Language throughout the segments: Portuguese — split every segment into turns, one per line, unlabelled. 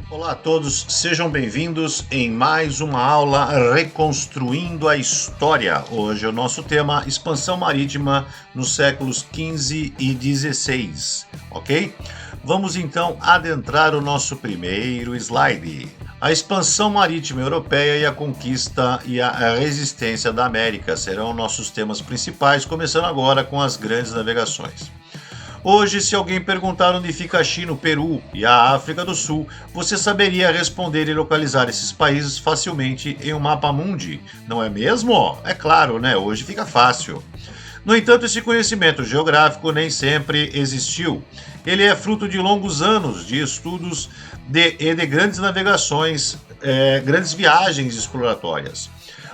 Olá a todos, sejam bem-vindos em mais uma aula Reconstruindo a História. Hoje o nosso tema expansão marítima nos séculos XV e XVI, ok? Vamos então adentrar o nosso primeiro slide. A expansão marítima europeia e a conquista e a resistência da América serão nossos temas principais, começando agora com as grandes navegações. Hoje, se alguém perguntar onde fica a China, o Peru e a África do Sul, você saberia responder e localizar esses países facilmente em um mapa mundi, não é mesmo? É claro, né? Hoje fica fácil. No entanto, esse conhecimento geográfico nem sempre existiu. Ele é fruto de longos anos de estudos e de grandes navegações, grandes viagens exploratórias.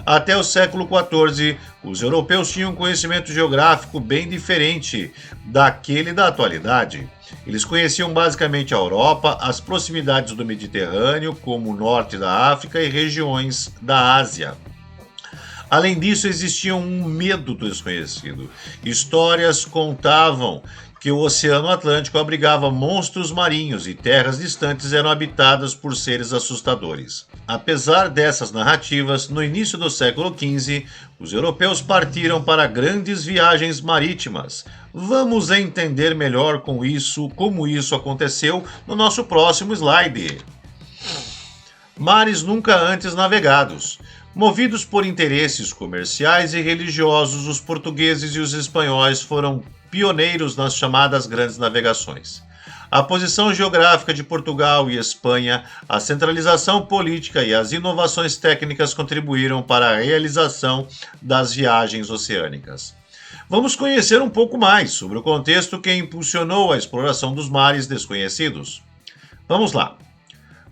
Até o século XIV, os europeus tinham um conhecimento geográfico bem diferente daquele da atualidade. Eles conheciam basicamente a Europa, as proximidades do Mediterrâneo, como o norte da África e regiões da Ásia. Além disso, existia um medo do desconhecido. Histórias contavam que o Oceano Atlântico abrigava monstros marinhos e terras distantes eram habitadas por seres assustadores. Apesar dessas narrativas, no início do século XV, os europeus partiram para grandes viagens marítimas. Vamos entender melhor como isso aconteceu no nosso próximo slide. Mares nunca antes navegados. Movidos por interesses comerciais e religiosos, os portugueses e os espanhóis foram pioneiros nas chamadas grandes navegações. A posição geográfica de Portugal e Espanha, a centralização política e as inovações técnicas contribuíram para a realização das viagens oceânicas. Vamos conhecer um pouco mais sobre o contexto que impulsionou a exploração dos mares desconhecidos. Vamos lá.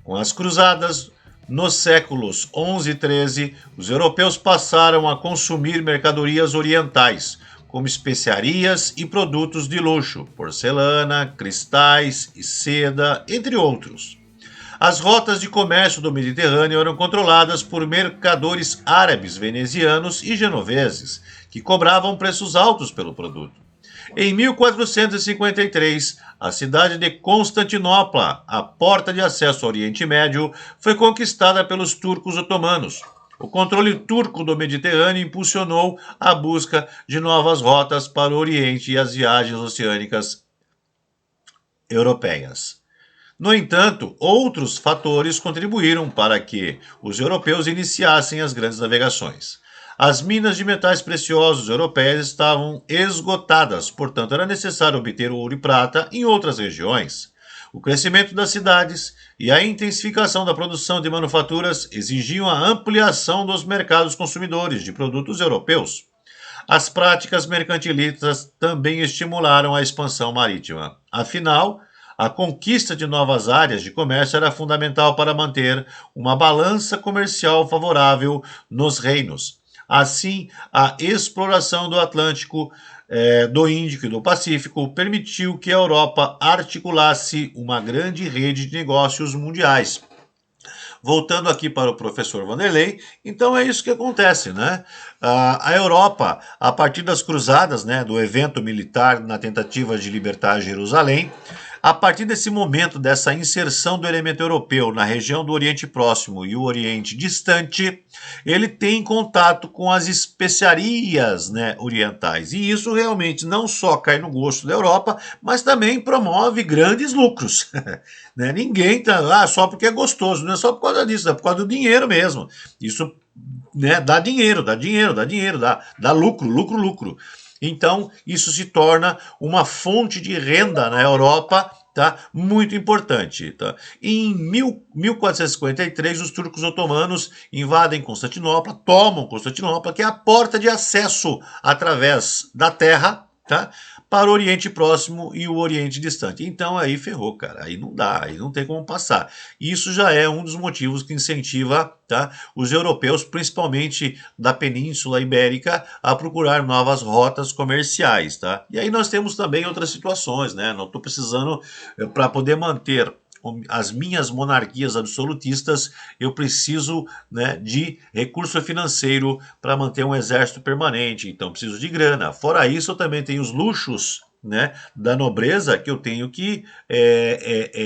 Com as cruzadas, nos séculos XI e XIII, os europeus passaram a consumir mercadorias orientais, como especiarias e produtos de luxo, porcelana, cristais e seda, entre outros. As rotas de comércio do Mediterrâneo eram controladas por mercadores árabes, venezianos e genoveses, que cobravam preços altos pelo produto. Em 1453, a cidade de Constantinopla, a porta de acesso ao Oriente Médio, foi conquistada pelos turcos otomanos. O controle turco do Mediterrâneo impulsionou a busca de novas rotas para o Oriente e as viagens oceânicas europeias. No entanto, outros fatores contribuíram para que os europeus iniciassem as grandes navegações. As minas de metais preciosos europeias estavam esgotadas, portanto era necessário obter ouro e prata em outras regiões. O crescimento das cidades e a intensificação da produção de manufaturas exigiam a ampliação dos mercados consumidores de produtos europeus. As práticas mercantilistas também estimularam a expansão marítima. Afinal, a conquista de novas áreas de comércio era fundamental para manter uma balança comercial favorável nos reinos. Assim, a exploração do Atlântico, do Índico e do Pacífico permitiu que a Europa articulasse uma grande rede de negócios mundiais. Voltando aqui para o professor Vanderlei, então é isso que acontece, né? A Europa, a partir das cruzadas, né, do evento militar na tentativa de libertar Jerusalém, a partir desse momento, dessa inserção do elemento europeu na região do Oriente Próximo e o Oriente Distante, ele tem contato com as especiarias, né, orientais. E isso realmente não só cai no gosto da Europa, mas também promove grandes lucros. Né? Ninguém está lá só porque é gostoso, não é só por causa disso, é por causa do dinheiro mesmo. Isso, né, dá dinheiro, dá lucro, lucro, lucro. Então, isso se torna uma fonte de renda na Europa, tá? Muito importante. Tá? Em 1453, os turcos otomanos invadem Constantinopla, tomam Constantinopla, que é a porta de acesso através da terra, tá? Para o Oriente Próximo e o Oriente Distante. Então aí ferrou, cara. Aí não dá, aí não tem como passar. Isso já é um dos motivos que incentiva, tá, os europeus, principalmente da Península Ibérica, a procurar novas rotas comerciais. Tá? E aí nós temos também outras situações, né? Não estou precisando, para poder manter as minhas monarquias absolutistas, eu preciso, né, de recurso financeiro para manter um exército permanente, então preciso de grana. Fora isso, eu também tenho os luxos né, da nobreza que eu tenho que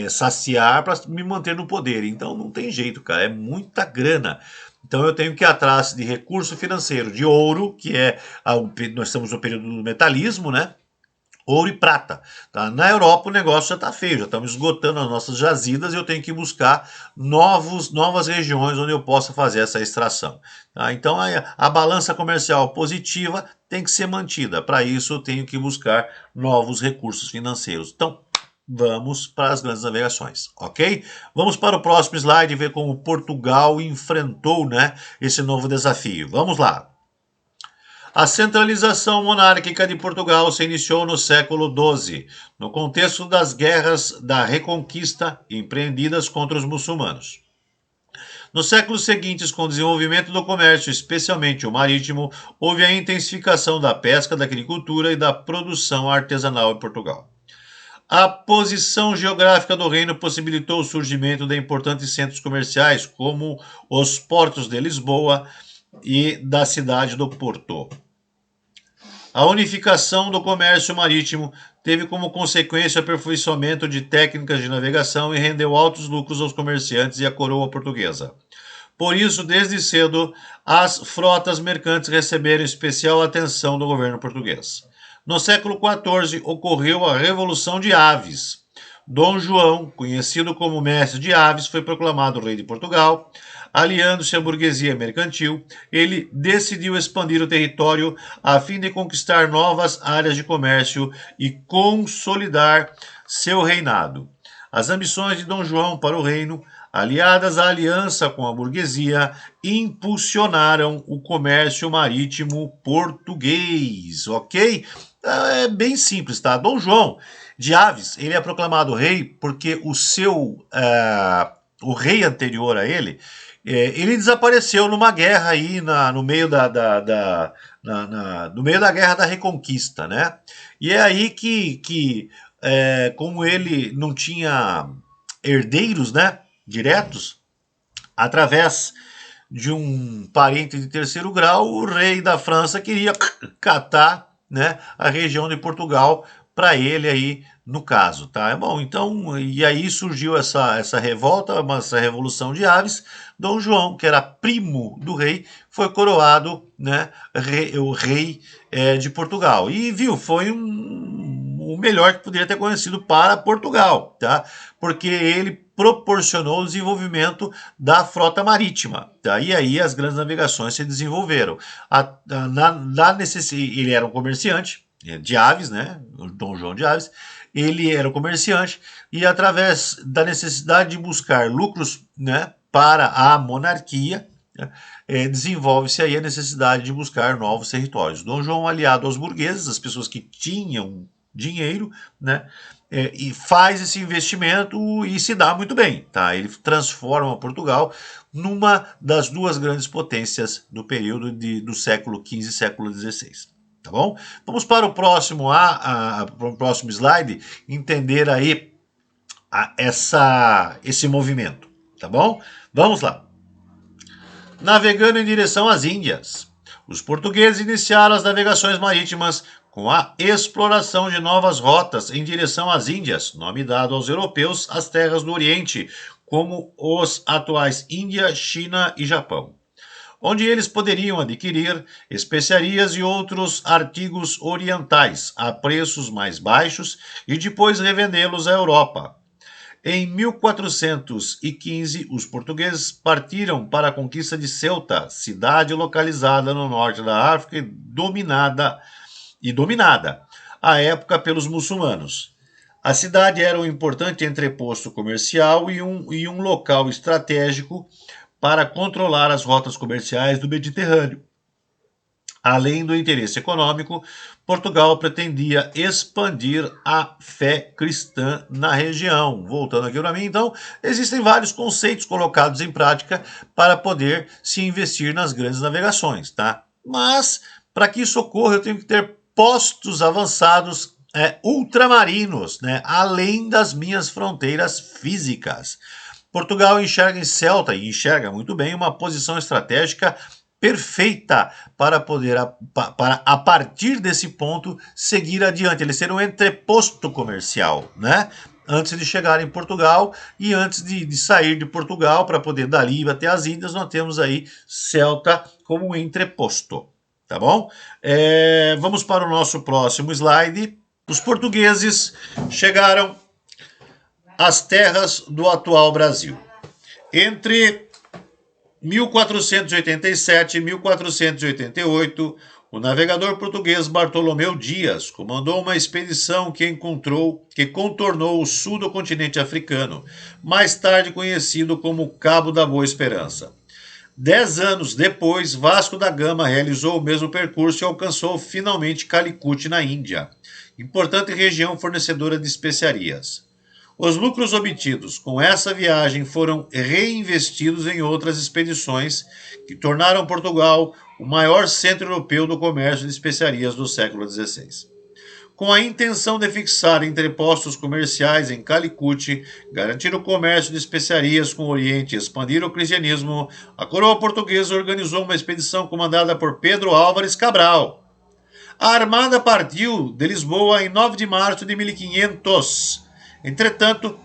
saciar para me manter no poder. Então não tem jeito, cara, é muita grana. Então eu tenho que ir atrás de recurso financeiro, de ouro, que nós estamos no período do metalismo, né? Ouro e prata. Tá? Na Europa o negócio já está feio, já estamos esgotando as nossas jazidas e eu tenho que buscar novas regiões onde eu possa fazer essa extração. Tá? Então a balança comercial positiva tem que ser mantida. Para isso eu tenho que buscar novos recursos financeiros. Então vamos para as grandes navegações, ok? Vamos para o próximo slide e ver como Portugal enfrentou, né, esse novo desafio. Vamos lá. A centralização monárquica de Portugal se iniciou no século XII, no contexto das guerras da Reconquista empreendidas contra os muçulmanos. Nos séculos seguintes, com o desenvolvimento do comércio, especialmente o marítimo, houve a intensificação da pesca, da agricultura e da produção artesanal em Portugal. A posição geográfica do reino possibilitou o surgimento de importantes centros comerciais, como os portos de Lisboa e da cidade do Porto. A unificação do comércio marítimo teve como consequência o aperfeiçoamento de técnicas de navegação e rendeu altos lucros aos comerciantes e à coroa portuguesa. Por isso, desde cedo, as frotas mercantes receberam especial atenção do governo português. No século XIV, ocorreu a Revolução de Aves. Dom João, conhecido como mestre de aves, foi proclamado rei de Portugal. Aliando-se à burguesia mercantil, ele decidiu expandir o território a fim de conquistar novas áreas de comércio e consolidar seu reinado. As ambições de Dom João para o reino, aliadas à aliança com a burguesia, impulsionaram o comércio marítimo português, ok? É bem simples, tá? Dom João de Aves, ele é proclamado rei porque o rei anterior a ele, ele desapareceu numa guerra aí no meio no meio da guerra da Reconquista, né? E é aí como ele não tinha herdeiros, né, diretos, através de um parente de terceiro grau, o rei da França queria catar, né, a região de Portugal para ele aí no caso, tá? Bom, então, e aí surgiu essa revolta, essa revolução de aves. Dom João, que era primo do rei, foi coroado, né, o rei de Portugal. E viu, foi o melhor que poderia ter acontecido para Portugal, tá? Porque ele proporcionou o desenvolvimento da frota marítima, tá? E aí as grandes navegações se desenvolveram. Ele era um comerciante de aves, né? O Dom João de Aves. Ele era um comerciante e através da necessidade de buscar lucros, né, para a monarquia, né, desenvolve-se aí a necessidade de buscar novos territórios. Dom João, aliado aos burgueses, as pessoas que tinham dinheiro, né, e faz esse investimento e se dá muito bem, tá? Ele transforma Portugal numa das duas grandes potências do período do século XV e século XVI. Tá bom? Vamos para o próximo, para o próximo slide, entender aí esse movimento, tá bom? Vamos lá. Navegando em direção às Índias. Os portugueses iniciaram as navegações marítimas com a exploração de novas rotas em direção às Índias, nome dado aos europeus às terras do Oriente, como os atuais Índia, China e Japão, onde eles poderiam adquirir especiarias e outros artigos orientais a preços mais baixos e depois revendê-los à Europa. Em 1415, os portugueses partiram para a conquista de Ceuta, cidade localizada no norte da África dominada à época pelos muçulmanos. A cidade era um importante entreposto comercial e um local estratégico para controlar as rotas comerciais do Mediterrâneo. Além do interesse econômico, Portugal pretendia expandir a fé cristã na região. Voltando aqui para mim, então, existem vários conceitos colocados em prática para poder se investir nas grandes navegações, tá? Mas, para que isso ocorra, eu tenho que ter postos avançados ultramarinos, né? Além das minhas fronteiras físicas. Portugal enxerga em Ceuta, e enxerga muito bem, uma posição estratégica perfeita para poder, para a partir desse ponto, seguir adiante. Ele ser um entreposto comercial, né? Antes de chegar em Portugal e antes de sair de Portugal para poder dali até as Índias, nós temos aí Celta como um entreposto, tá bom? Vamos para o nosso próximo slide. Os portugueses chegaram às terras do atual Brasil. Entre 1487 e 1488, o navegador português Bartolomeu Dias comandou uma expedição que contornou o sul do continente africano, mais tarde conhecido como Cabo da Boa Esperança. 10 anos depois, Vasco da Gama realizou o mesmo percurso e alcançou finalmente Calicut, na Índia, importante região fornecedora de especiarias. Os lucros obtidos com essa viagem foram reinvestidos em outras expedições que tornaram Portugal o maior centro europeu do comércio de especiarias do século XVI. Com a intenção de fixar entrepostos comerciais em Calicut, garantir o comércio de especiarias com o Oriente e expandir o cristianismo, a coroa portuguesa organizou uma expedição comandada por Pedro Álvares Cabral. A armada partiu de Lisboa em 9 de março de 1500. Entretanto,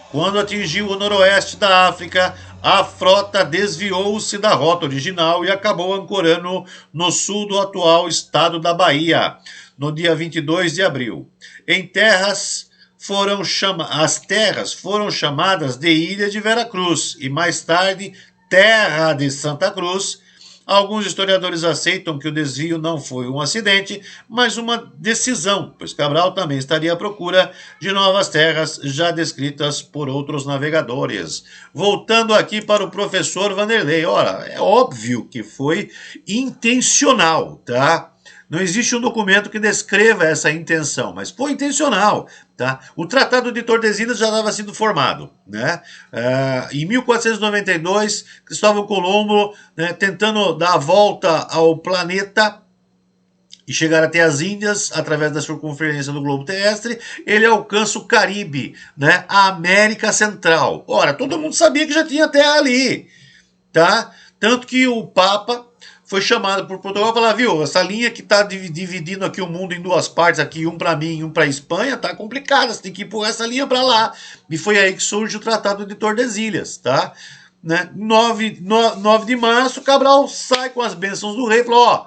quando atingiu o noroeste da África, a frota desviou-se da rota original e acabou ancorando no sul do atual estado da Bahia, no dia 22 de abril. As terras foram chamadas de Ilha de Veracruz e mais tarde Terra de Santa Cruz. Alguns historiadores aceitam que o desvio não foi um acidente, mas uma decisão, pois Cabral também estaria à procura de novas terras já descritas por outros navegadores. Voltando aqui para o professor Vanderlei, ora, é óbvio que foi intencional, tá? Não existe um documento que descreva essa intenção, mas foi intencional. Tá? O Tratado de Tordesilhas já estava sendo formado. Né? Em 1492, Cristóvão Colombo, né, tentando dar a volta ao planeta e chegar até as Índias através da circunferência do globo terrestre, ele alcança o Caribe, né, a América Central. Ora, todo mundo sabia que já tinha terra ali. Tá? Tanto que o Papa foi chamado por Portugal e falou, viu, essa linha que está dividindo aqui o mundo em duas partes, aqui um para mim e um para a Espanha, tá complicada, você tem que empurrar essa linha para lá. E foi aí que surge o Tratado de Tordesilhas, tá? Né? 9 de março, Cabral sai com as bênçãos do rei e falou, ó,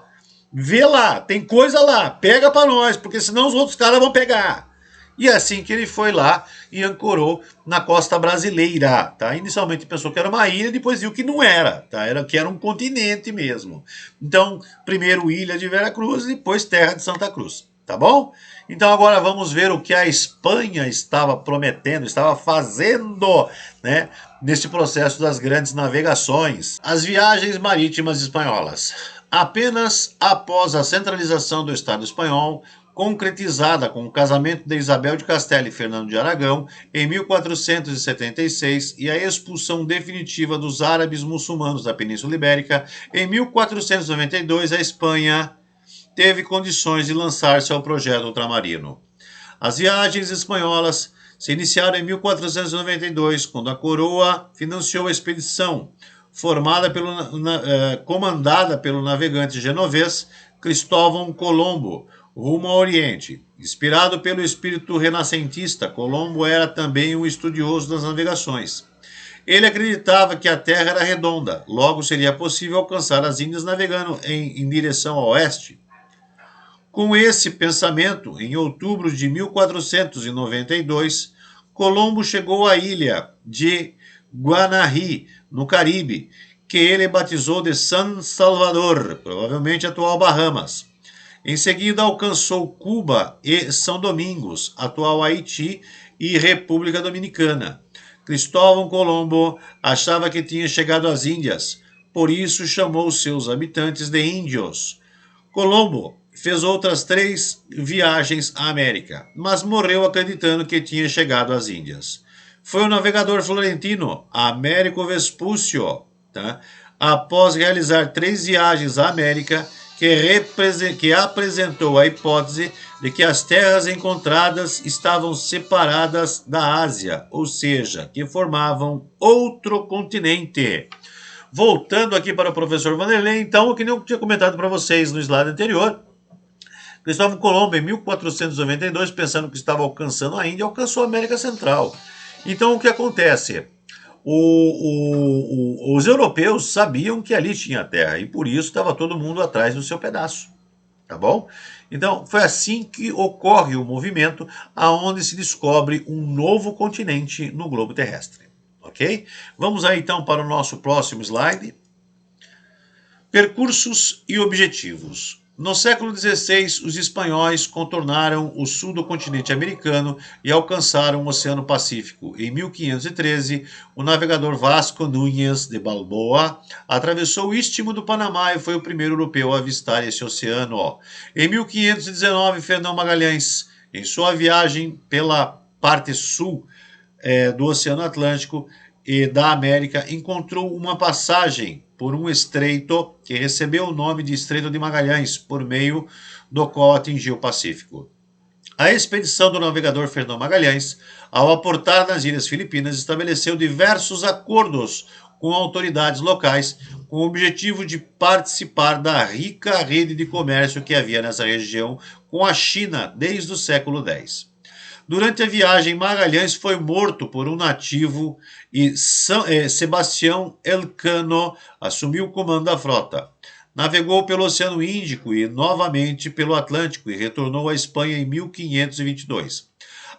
vê lá, tem coisa lá, pega para nós, porque senão os outros caras vão pegar. E é assim que ele foi lá e ancorou na costa brasileira, tá? Inicialmente pensou que era uma ilha, depois viu que não era, tá? Que era um continente mesmo. Então, primeiro Ilha de Veracruz e depois Terra de Santa Cruz, tá bom? Então agora vamos ver o que a Espanha estava prometendo, estava fazendo, né, nesse processo das grandes navegações. As viagens marítimas espanholas. Apenas após a centralização do Estado espanhol, concretizada com o casamento de Isabel de Castela e Fernando de Aragão em 1476 e a expulsão definitiva dos árabes muçulmanos da Península Ibérica, em 1492 a Espanha teve condições de lançar-se ao projeto ultramarino. As viagens espanholas se iniciaram em 1492, quando a coroa financiou a expedição, comandada pelo navegante genovês Cristóvão Colombo, rumo ao Oriente. Inspirado pelo espírito renascentista, Colombo era também um estudioso das navegações. Ele acreditava que a Terra era redonda, logo seria possível alcançar as Índias navegando em direção ao oeste. Com esse pensamento, em outubro de 1492, Colombo chegou à ilha de Guanahí, no Caribe, que ele batizou de San Salvador, provavelmente atual Bahamas. Em seguida, alcançou Cuba e São Domingos, atual Haiti e República Dominicana. Cristóvão Colombo achava que tinha chegado às Índias, por isso chamou seus habitantes de índios. Colombo fez outras 3 viagens à América, mas morreu acreditando que tinha chegado às Índias. Foi o navegador florentino Américo Vespúcio, tá? Após realizar 3 viagens à América, que apresentou a hipótese de que as terras encontradas estavam separadas da Ásia, ou seja, que formavam outro continente. Voltando aqui para o professor Vanderlei, então, o que eu tinha comentado para vocês no slide anterior, Cristóvão Colombo, em 1492, pensando que estava alcançando a Índia, alcançou a América Central. Então, o que acontece? Os europeus sabiam que ali tinha terra e por isso estava todo mundo atrás do seu pedaço, tá bom? Então, foi assim que ocorre o movimento aonde se descobre um novo continente no globo terrestre, ok? Vamos aí então para o nosso próximo slide. Percursos e objetivos. No século XVI, os espanhóis contornaram o sul do continente americano e alcançaram o Oceano Pacífico. Em 1513, o navegador Vasco Núñez de Balboa atravessou o Istmo do Panamá e foi o primeiro europeu a avistar esse oceano. Em 1519, Fernão Magalhães, em sua viagem pela parte sul do Oceano Atlântico e da América, encontrou uma passagem por um estreito que recebeu o nome de Estreito de Magalhães, por meio do qual atingiu o Pacífico. A expedição do navegador Fernão Magalhães, ao aportar nas Ilhas Filipinas, estabeleceu diversos acordos com autoridades locais, com o objetivo de participar da rica rede de comércio que havia nessa região com a China desde o século X. Durante a viagem, Magalhães foi morto por um nativo e Sebastião Elcano assumiu o comando da frota. Navegou pelo Oceano Índico e novamente pelo Atlântico e retornou à Espanha em 1522.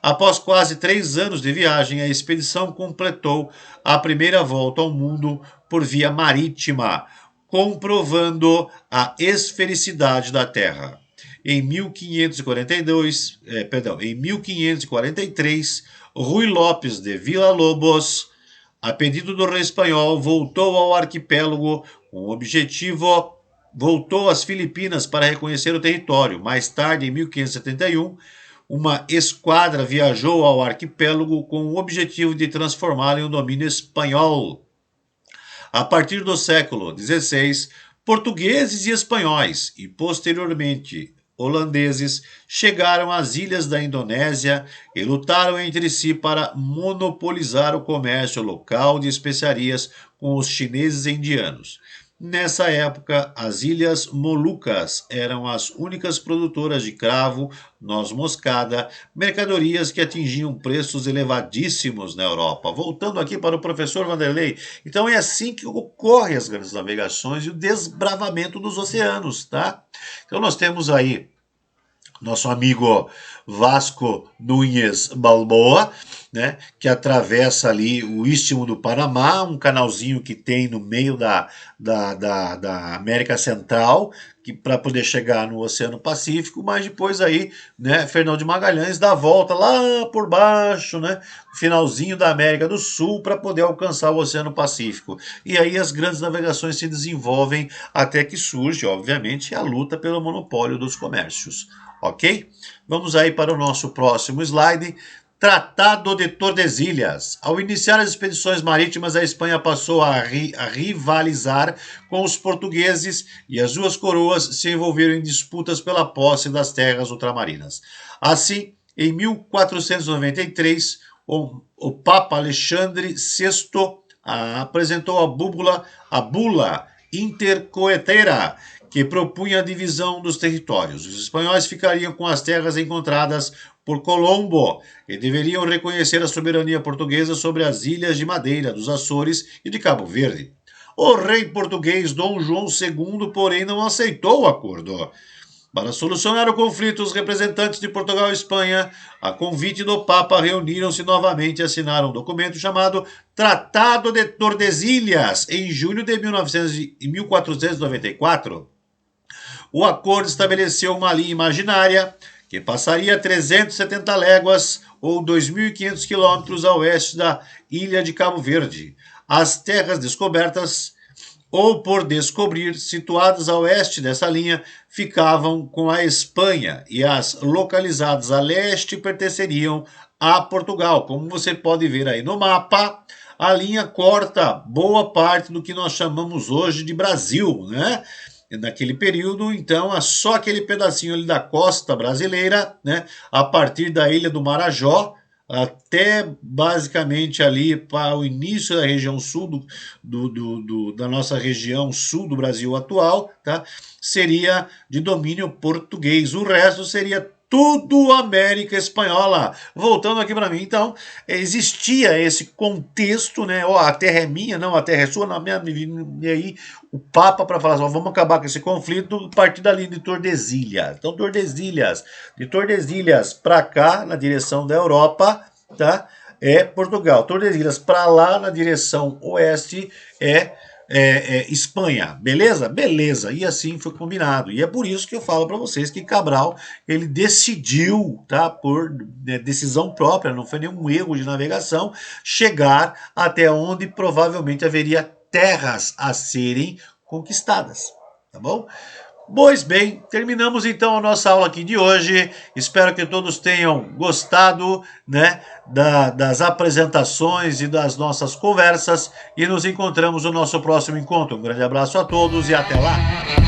Após quase 3 anos de viagem, a expedição completou a primeira volta ao mundo por via marítima, comprovando a esfericidade da Terra. Em 1543, Rui Lopes de Villa-Lobos, a pedido do rei espanhol, voltou ao arquipélago com o objetivo, voltou às Filipinas para reconhecer o território. Mais tarde, em 1571, uma esquadra viajou ao arquipélago com o objetivo de transformá-lo em um domínio espanhol. A partir do século XVI, portugueses e espanhóis, e posteriormente holandeses, chegaram às ilhas da Indonésia e lutaram entre si para monopolizar o comércio local de especiarias com os chineses e indianos. Nessa época, as Ilhas Molucas eram as únicas produtoras de cravo, noz moscada, mercadorias que atingiam preços elevadíssimos na Europa. Voltando aqui para o professor Vanderlei, então é assim que ocorrem as grandes navegações e o desbravamento dos oceanos, tá? Então nós temos aí nosso amigo Vasco Núñez Balboa, né, que atravessa ali o Istmo do Panamá, um canalzinho que tem no meio da América Central, para poder chegar no Oceano Pacífico, mas depois aí, né, Fernão de Magalhães dá a volta lá por baixo, né, no finalzinho da América do Sul, para poder alcançar o Oceano Pacífico. E aí as grandes navegações se desenvolvem até que surge, obviamente, a luta pelo monopólio dos comércios. Ok? Vamos aí para o nosso próximo slide. Tratado de Tordesilhas. Ao iniciar as expedições marítimas, a Espanha passou a rivalizar com os portugueses e as duas coroas se envolveram em disputas pela posse das terras ultramarinas. Assim, em 1493, o Papa Alexandre VI apresentou a bula intercoetera, que propunha a divisão dos territórios. Os espanhóis ficariam com as terras encontradas por Colombo e deveriam reconhecer a soberania portuguesa sobre as ilhas de Madeira, dos Açores e de Cabo Verde. O rei português Dom João II, porém, não aceitou o acordo. Para solucionar o conflito, os representantes de Portugal e Espanha, a convite do Papa, reuniram-se novamente e assinaram um documento chamado Tratado de Tordesilhas, em julho de 1494. O acordo estabeleceu uma linha imaginária que passaria 370 léguas ou 2.500 quilômetros a oeste da ilha de Cabo Verde. As terras descobertas ou por descobrir, situadas a oeste dessa linha, ficavam com a Espanha e as localizadas a leste pertenceriam a Portugal. Como você pode ver aí no mapa, a linha corta boa parte do que nós chamamos hoje de Brasil, né? Naquele período, então, só aquele pedacinho ali da costa brasileira, né, a partir da ilha do Marajó até basicamente ali para o início da região sul da nossa região sul do Brasil atual, tá? Seria de domínio português. O resto seria tudo América Espanhola. Voltando aqui para mim, então, existia esse contexto, né? Ó, a terra é minha, não, a terra é sua, na minha, e aí o Papa para falar assim, vamos acabar com esse conflito a partir dali de Tordesilhas. Então, de Tordesilhas para cá, na direção da Europa, tá? É Portugal. Tordesilhas para lá, na direção oeste, Espanha, beleza? Beleza, e assim foi combinado. E é por isso que eu falo para vocês que Cabral, ele decidiu, tá, por decisão própria, não foi nenhum erro de navegação, chegar até onde provavelmente haveria terras a serem conquistadas, tá bom? Pois bem, terminamos então a nossa aula aqui de hoje. Espero que todos tenham gostado, né, das apresentações e das nossas conversas e nos encontramos no nosso próximo encontro. Um grande abraço a todos e até lá!